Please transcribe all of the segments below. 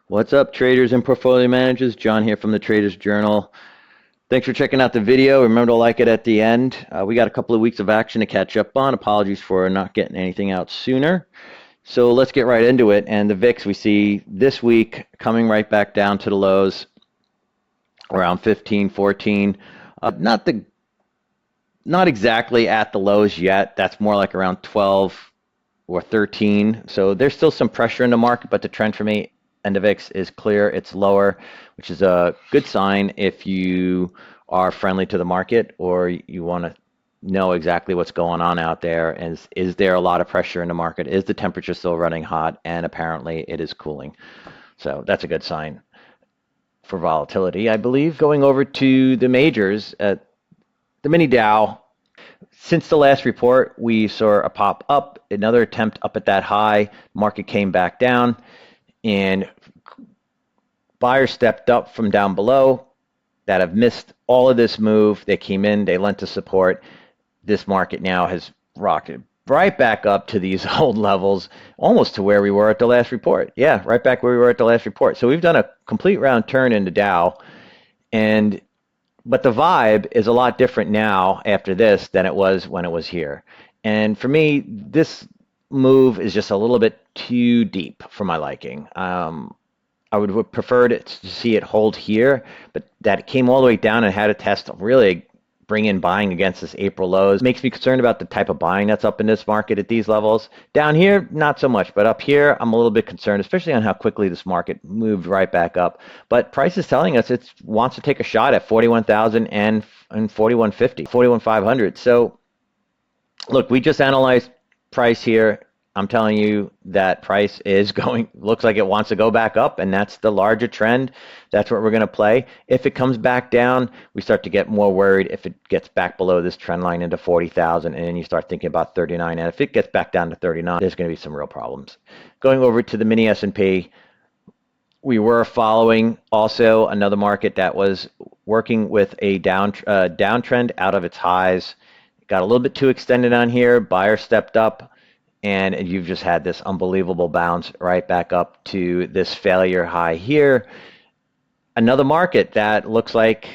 What's up, traders and portfolio managers? John here from the Traders Journal. Thanks for checking out the video. Remember to like it at the end. We got a couple of weeks of action to catch up on. Apologies for not getting anything out sooner. So let's get right into it. And the VIX we see this week coming right back down to the lows around 15, 14. Not exactly at the lows yet. That's more like around 12 or 13. So there's still some pressure in the market, but the trend for me and the VIX is clear. It's lower, which is a good sign if you are friendly to the market or you want to know exactly what's going on out there. And is there a lot of pressure in the market? Is the temperature still running hot? And apparently it is cooling. So that's a good sign for volatility, I believe. Going over to the majors, the mini Dow. Since the last report, we saw a pop up, another attempt up at that high. Market came back down, and buyers stepped up from down below that have missed all of this move. They came in, they lent to support. This market now has rocketed right back up to these old levels, almost to where we were at the last report. Yeah, right back where we were at the last report. So we've done a complete round turn in the Dow, but the vibe is a lot different now after this than it was when it was here. And for me, this move is just a little bit too deep for my liking. I would prefer to see it hold here, but that it came all the way down and had a test really bring in buying against this April lows. Makes me concerned about the type of buying that's up in this market at these levels. Down here, not so much, but up here, I'm a little bit concerned, especially on how quickly this market moved right back up. But price is telling us it wants to take a shot at 41,000 and 4150, 41,500. So look, we just analyzed price here. I'm telling you that price is looks like it wants to go back up, and that's the larger trend. That's what we're going to play. If it comes back down, we start to get more worried if it gets back below this trend line into 40,000, and then you start thinking about 39. And if it gets back down to 39, there's going to be some real problems. Going over to the mini S&P, we were following also another market that was working with a downtrend out of its highs. Got a little bit too extended on here. Buyer stepped up, and you've just had this unbelievable bounce right back up to this failure high here. Another market that looks like,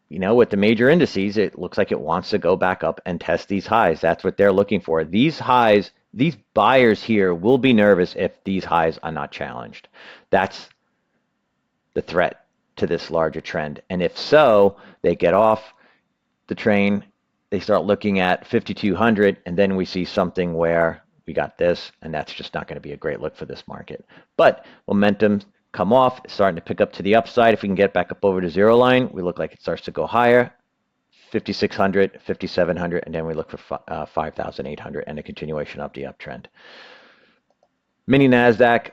with the major indices, it looks like it wants to go back up and test these highs. That's what they're looking for. These highs, these buyers here will be nervous if these highs are not challenged. That's the threat to this larger trend. And if so, they get off the train, they start looking at 5,200, and then we see something where we got this, and that's just not going to be a great look for this market. But momentum come off, it's starting to pick up to the upside. If we can get back up over the zero line, we look like it starts to go higher, 5,600, 5,700, and then we look for 5,800 and a continuation of the uptrend. Mini NASDAQ,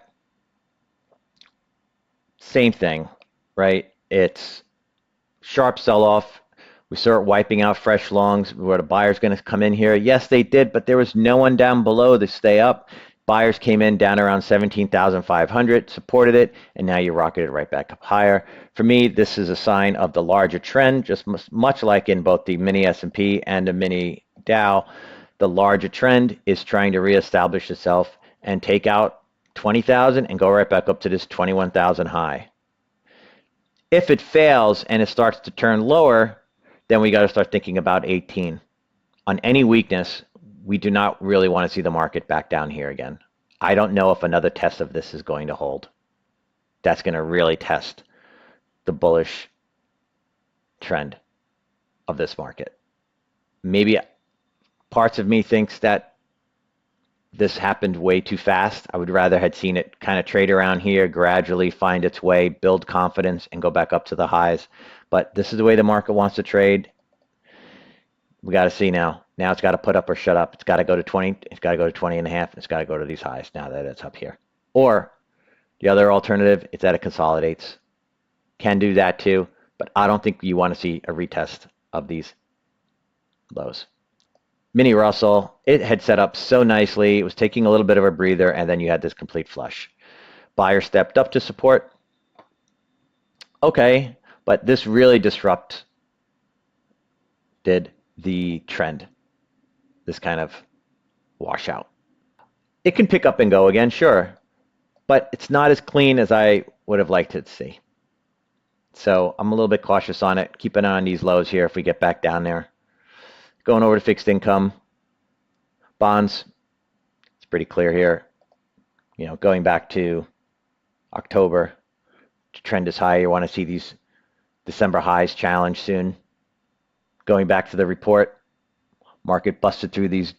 same thing, right? It's sharp sell-off. We start wiping out fresh longs. Were the buyers going to come in here? Yes, they did, but there was no one down below to stay up. Buyers came in down around 17,500, supported it, and now you rocketed right back up higher. For me, this is a sign of the larger trend, just much like in both the mini S&P and the mini Dow. The larger trend is trying to reestablish itself and take out 20,000 and go right back up to this 21,000 high. If it fails and it starts to turn lower, then we got to start thinking about 18. On any weakness, we do not really want to see the market back down here again. I don't know if another test of this is going to hold. That's going to really test the bullish trend of this market. Maybe parts of me thinks that this happened way too fast. I would rather had seen it kind of trade around here, gradually find its way, build confidence, and go back up to the highs. But this is the way the market wants to trade. We got to see now. Now it's got to put up or shut up. It's got to go to 20. It's got to go to 20 and a half. It's got to go to these highs now that it's up here. Or the other alternative is that it consolidates. Can do that too, but I don't think you want to see a retest of these lows. Mini Russell, it had set up so nicely. It was taking a little bit of a breather, and then you had this complete flush. Buyer stepped up to support. Okay, but this really disrupted the trend, this kind of washout. It can pick up and go again, sure, but it's not as clean as I would have liked it to see. So I'm a little bit cautious on it. Keep an eye on these lows here if we get back down there. Going over to fixed income, bonds, it's pretty clear here. You know, going back to October, the trend is high. You want to see these December highs challenged soon. Going back to the report, market busted through these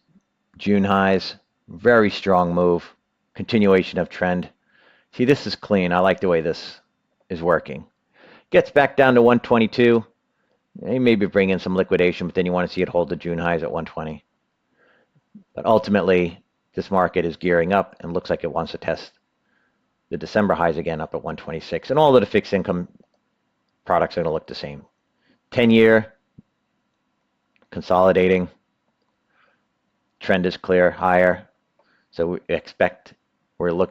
June highs. Very strong move. Continuation of trend. See, this is clean. I like the way this is working. Gets back down to 122. You maybe bring in some liquidation, but then you want to see it hold the June highs at 120. But ultimately, this market is gearing up and looks like it wants to test the December highs again up at 126. And all of the fixed income products are going to look the same. 10-year, consolidating. Trend is clear, higher. So we expect we're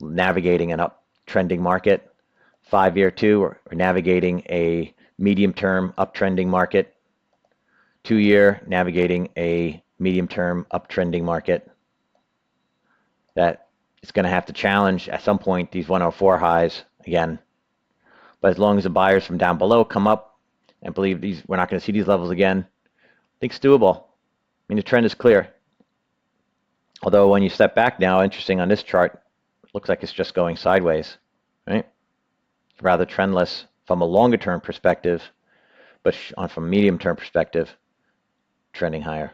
navigating an uptrending market. 5-year, too, we're navigating a medium-term uptrending market. 2-year, navigating a medium-term uptrending market. That is going to have to challenge at some point these 104 highs again. But as long as the buyers from down below come up and believe we're not going to see these levels again, I think it's doable. I mean, the trend is clear. Although when you step back now, interesting on this chart, it looks like it's just going sideways, right? Rather trendless from a longer term perspective, but from a medium term perspective, trending higher.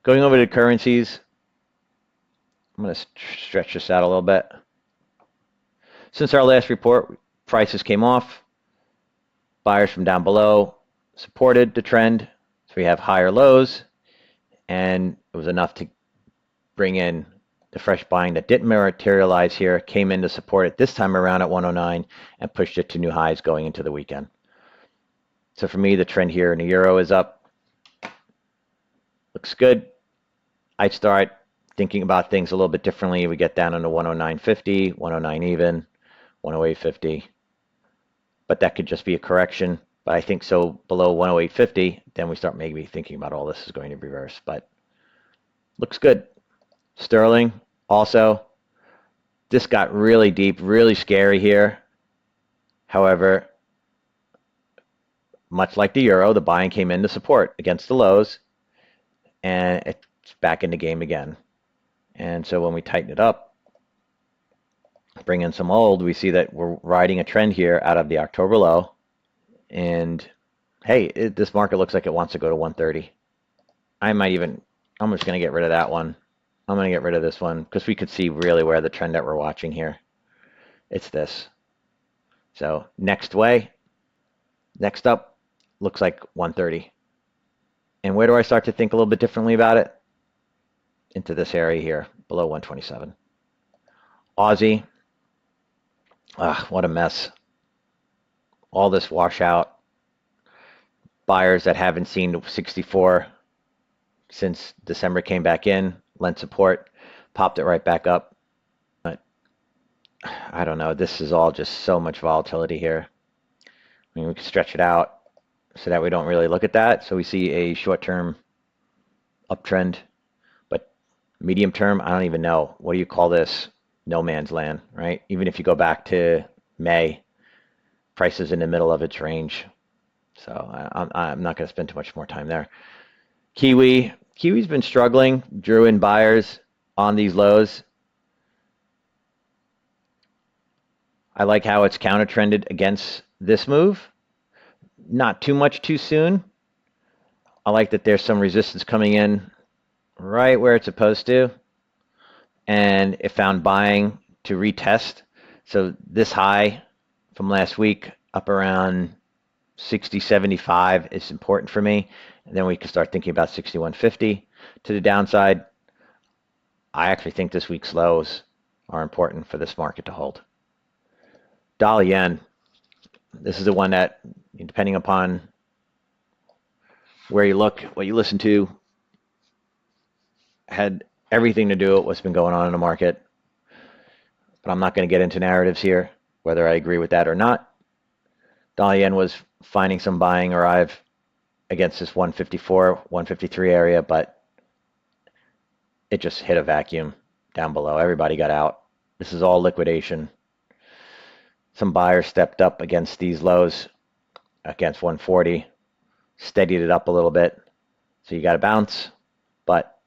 Going over to currencies, I'm going to stretch this out a little bit. Since our last report, prices came off. Buyers from down below supported the trend. So we have higher lows, and it was enough to bring in the fresh buying that didn't materialize here, came in to support it this time around at 109 and pushed it to new highs going into the weekend. So for me, the trend here in the euro is up. Looks good. I'd start thinking about things a little bit differently. We get down into 109.50, 109 even, 108.50. But that could just be a correction. But I think so below 108.50, then we start maybe thinking about all this is going to reverse. But looks good. Sterling also, this got really deep, really scary here. However, much like the euro, the buying came in to support against the lows, and it's back in the game again. And so when we tighten it up, bring in some old, we see that we're riding a trend here out of the October low. And hey, this market looks like it wants to go to 130. I'm just going to get rid of that one. I'm going to get rid of this one because we could see really where the trend that we're watching here. It's this. So next up, looks like 130. And where do I start to think a little bit differently about it? Into this area here, below 127. Aussie, what a mess. All this washout. Buyers that haven't seen 64 since December came back in, lent support, popped it right back up. But I don't know, this is all just so much volatility here. I mean, we can stretch it out so that we don't really look at that. So we see a short-term uptrend, but medium term, I don't even know. What do you call this? No man's land, right? Even if you go back to May, price is in the middle of its range. So I'm not going to spend too much more time there. Kiwi's been struggling, drew in buyers on these lows. I like how it's counter trended against this move. Not too much too soon. I like that there's some resistance coming in right where it's supposed to. And it found buying to retest. So this high from last week up around 60.75 is important for me. And then we can start thinking about 61.50 to the downside. I actually think this week's lows are important for this market to hold. Dollar yen. This is the one that, depending upon where you look, what you listen to, had everything to do with what's been going on in the market. But I'm not going to get into narratives here, whether I agree with that or not. Dollar yen was finding some buying arrive against this 154, 153 area, but it just hit a vacuum down below. Everybody got out. This is all liquidation. Some buyers stepped up against these lows, against 140, steadied it up a little bit. So you got to bounce, but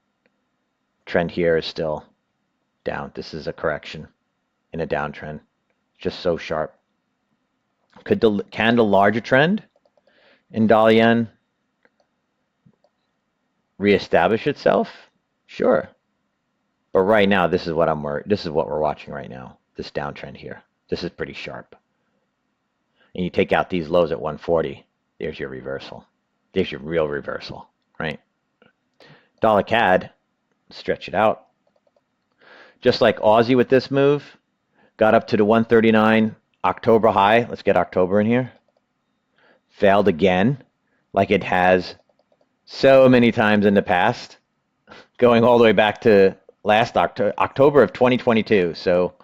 trend here is still down. This is a correction in a downtrend. Just so sharp. Can the larger trend in dollar yen reestablish itself? Sure. But right now, this is what we're watching right now. This downtrend here. This is pretty sharp. And you take out these lows at 140, there's your reversal. There's your real reversal, right? Dollar CAD, stretch it out. Just like Aussie with this move, got up to the 139 October high. Let's get October in here. Failed again, like it has so many times in the past, going all the way back to last October of 2022. So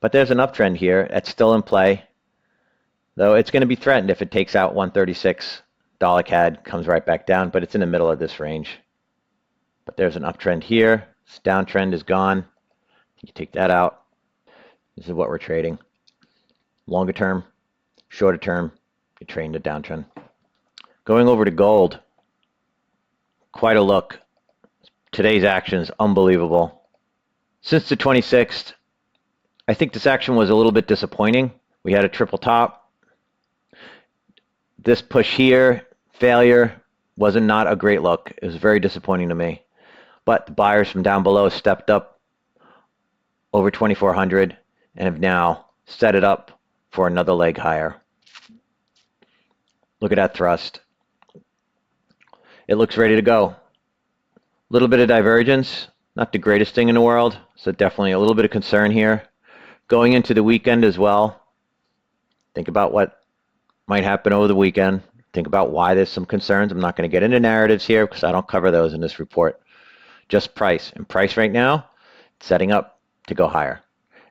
but there's an uptrend here that's still in play, though it's going to be threatened if it takes out 136. Dollar CAD comes right back down, but it's in the middle of this range. But there's an uptrend here. This downtrend is gone. You take that out. This is what we're trading. Longer term, shorter term, you're trading the downtrend. Going over to gold, quite a look. Today's action is unbelievable. Since the 26th, I think this action was a little bit disappointing. We had a triple top. This push here, failure, wasn't not a great look. It was very disappointing to me. But the buyers from down below stepped up over 2,400 and have now set it up for another leg higher. Look at that thrust. It looks ready to go. A little bit of divergence, not the greatest thing in the world, so definitely a little bit of concern here. Going into the weekend as well, think about what might happen over the weekend. Think about why there's some concerns. I'm not going to get into narratives here because I don't cover those in this report. Just price. And price right now, setting up to go higher.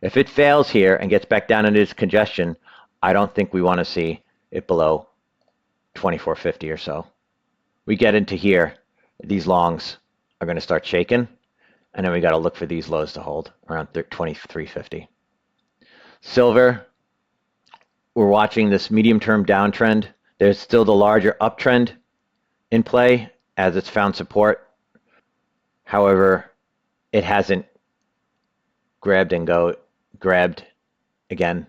If it fails here and gets back down into this congestion, I don't think we want to see it below 2450 or so. We get into here, these longs are going to start shaking, and then we got to look for these lows to hold around 2350. Silver, we're watching this medium-term downtrend. There's still the larger uptrend in play as it's found support. However, it hasn't grabbed again.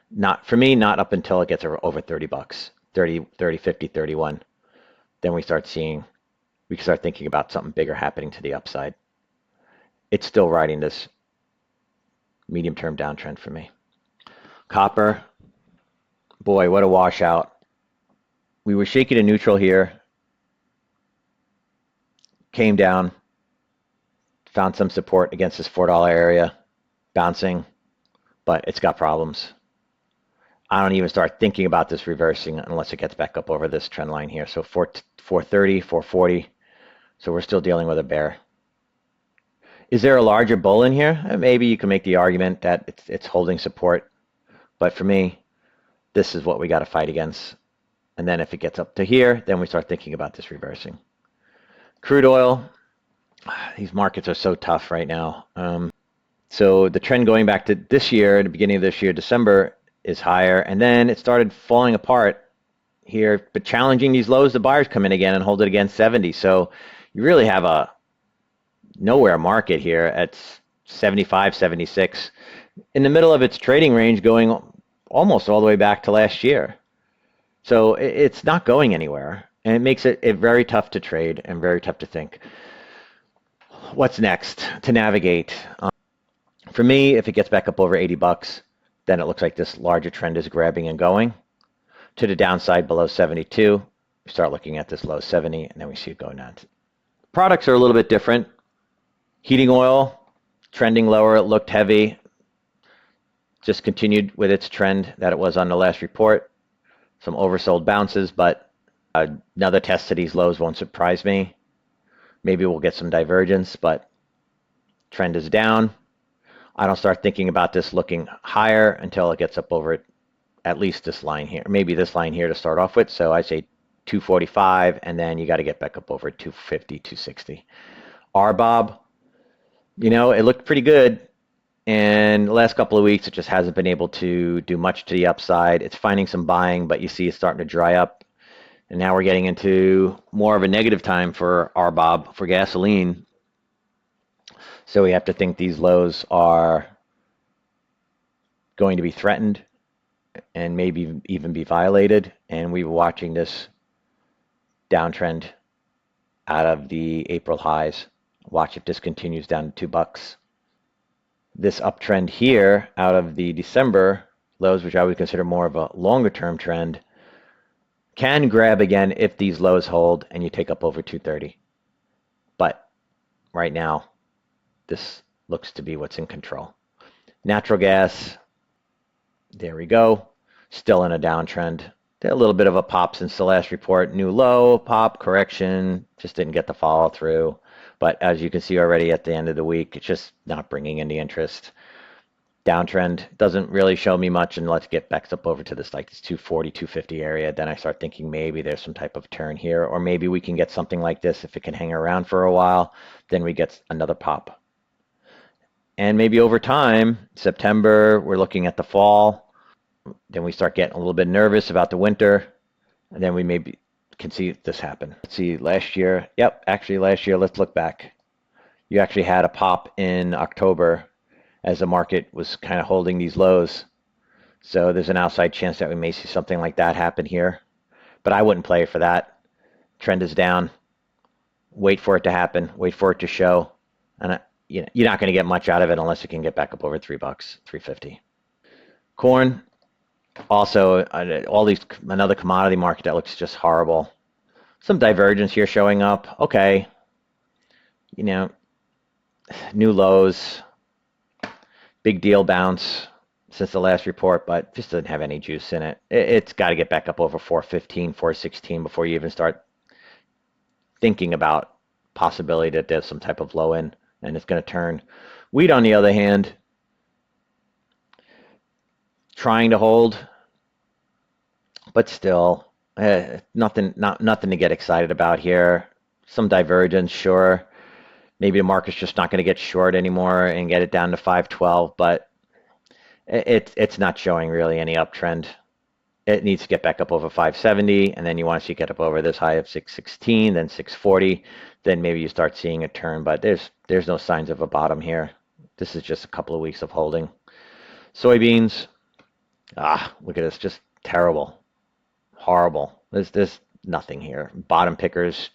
Not for me, not up until it gets over 30 bucks, 30, 50, 31. Then we start thinking about something bigger happening to the upside. It's still riding this medium-term downtrend for me. Copper, boy, what a washout. We were shaky to neutral here. Came down, found some support against this $4 area, bouncing, but it's got problems. I don't even start thinking about this reversing unless it gets back up over this trend line here. So 430, 440. So we're still dealing with a bear. Is there a larger bull in here? Maybe you can make the argument that it's holding support. But for me, this is what we got to fight against. And then if it gets up to here, then we start thinking about this reversing. Crude oil, these markets are so tough right now. So the trend going back to this year, the beginning of this year, December, is higher. And then it started falling apart here, but challenging these lows, the buyers come in again and hold it against 70. So you really have a nowhere market here at 75, 76, in the middle of its trading range, going almost all the way back to last year. So it's not going anywhere, and it makes it very tough to trade and very tough to think what's next to navigate. For me, if it gets back up over 80 bucks, then it looks like this larger trend is grabbing and going to the downside below 72. We start looking at this low 70, and then we see it going down. Products are a little bit different. Heating oil, trending lower, it looked heavy. Just continued with its trend that it was on the last report. Some oversold bounces, but another test to these lows won't surprise me. Maybe we'll get some divergence, but trend is down. I don't start thinking about this looking higher until it gets up over at least this line here, maybe this line here to start off with. So I say 245, and then you got to get back up over 250, 260. RBOB, it looked pretty good. And the last couple of weeks, it just hasn't been able to do much to the upside. It's finding some buying, but you see it's starting to dry up. And now we're getting into more of a negative time for RBOB, for gasoline. So we have to think these lows are going to be threatened and maybe even be violated. And we were watching this downtrend out of the April highs. Watch if this continues down to $2. This uptrend here out of the December lows, which I would consider more of a longer term trend, can grab again if these lows hold and you take up over 230. But right now, this looks to be what's in control. Natural gas, there we go, still in a downtrend. A little bit of a pop since the last report. New low, pop, correction, just didn't get the follow through. But as you can see already at the end of the week, it's just not bringing in the interest. Downtrend doesn't really show me much, and let's get back up over to this 240, 250 area. Then I start thinking maybe there's some type of turn here, or maybe we can get something like this. If it can hang around for a while, then we get another pop. And maybe over time, September, we're looking at the fall. Then we start getting a little bit nervous about the winter, and then we maybe can see this happen. Let's see, last year, actually last year, let's look back. You actually had a pop in October as the market was kind of holding these lows. So there's an outside chance that we may see something like that happen here. But I wouldn't play for that. Trend is down. Wait for it to happen. Wait for it to show. And you're not going to get much out of it unless it can get back up over $3, $3.50. Corn, also another commodity market that looks just horrible. Some divergence here showing up. Okay, new lows, big deal bounce since the last report, but just doesn't have any juice in it. It's got to get back up over 415, 416 before you even start thinking about possibility that there's some type of low in and it's going to turn. Wheat, on the other hand, trying to hold, but still nothing to get excited about here. Some divergence, sure. Maybe the market's just not going to get short anymore and get it down to 512, but it's not showing really any uptrend. It needs to get back up over 570, and then you want to see it get up over this high of 616, then 640. Then maybe you start seeing a turn, but there's no signs of a bottom here. This is just a couple of weeks of holding. Soybeans, look at this, just terrible, horrible. There's nothing here. Bottom pickers,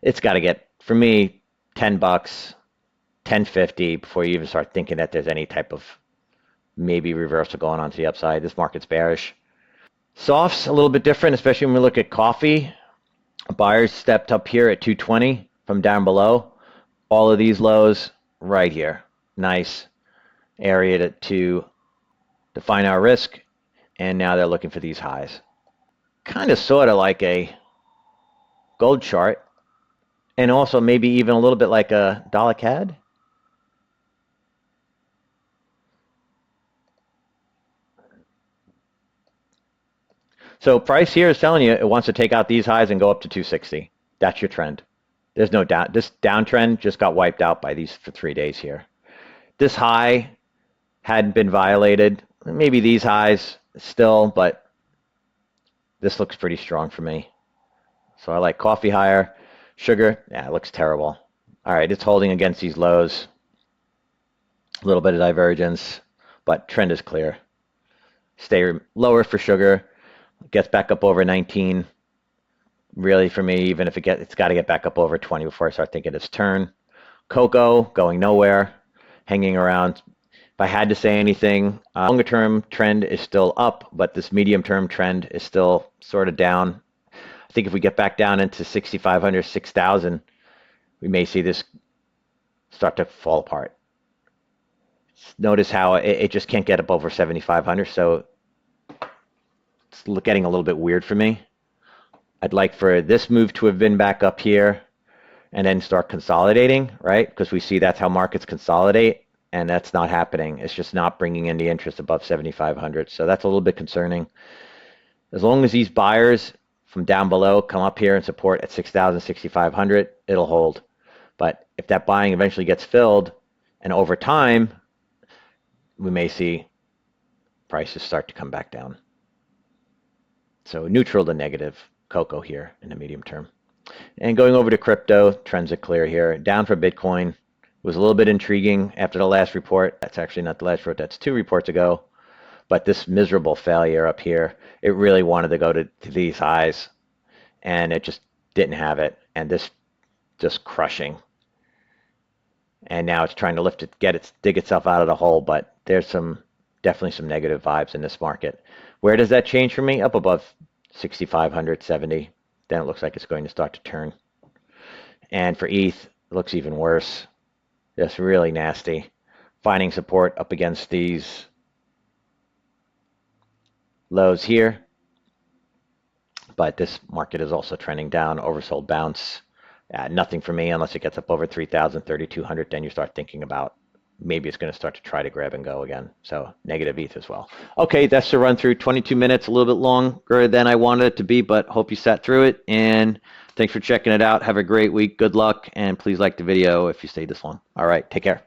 it's got to get, for me, $10, $10.50 before you even start thinking that there's any type of maybe reversal going on to the upside. This market's bearish. Softs, a little bit different, especially when we look at coffee. Buyers stepped up here at 220 from down below. All of these lows right here. Nice area to define our risk. And now they're looking for these highs. Kind of sort of like a gold chart. And also maybe even a little bit like a dollar CAD. So price here is telling you it wants to take out these highs and go up to 260. That's your trend. There's no doubt. This downtrend just got wiped out by these for 3 days here. This high hadn't been violated. Maybe these highs still, but this looks pretty strong for me. So I like coffee higher. Sugar, it looks terrible. All right, it's holding against these lows. A little bit of divergence, but trend is clear. Stay lower for sugar. Gets back up over 19. Really, for me, even if it's got to get back up over 20 before I start thinking it's turn. Cocoa going nowhere, hanging around. If I had to say anything, longer term trend is still up, but this medium term trend is still sort of down. I think if we get back down into 6,500, 6,000, we may see this start to fall apart. Notice how it just can't get up over 7,500, so it's getting a little bit weird for me. I'd like for this move to have been back up here and then start consolidating, right? Because we see that's how markets consolidate, and that's not happening. It's just not bringing in the interest above 7,500. So that's a little bit concerning. As long as these buyers from down below, come up here and support at 6,000, 6,500, it'll hold. But if that buying eventually gets filled, and over time, we may see prices start to come back down. So neutral to negative cocoa here in the medium term. And going over to crypto, trends are clear here. Down for Bitcoin. Was a little bit intriguing after the last report. That's actually not the last report, that's 2 reports ago. But this miserable failure up here, it really wanted to go to these highs, and it just didn't have it. And this just crushing. And now it's trying to lift it, dig itself out of the hole, but there's definitely some negative vibes in this market. Where does that change for me? Up above 6,500, 70. Then it looks like it's going to start to turn. And for ETH, it looks even worse. Just really nasty. Finding support up against these lows here. But this market is also trending down, oversold bounce. Nothing for me unless it gets up over 3,000, 3,200. Then you start thinking about maybe it's going to start to try to grab and go again. So negative ETH as well. Okay, that's the run through. 22 minutes, a little bit longer than I wanted it to be, but hope you sat through it. And thanks for checking it out. Have a great week. Good luck. And please like the video if you stayed this long. All right, take care.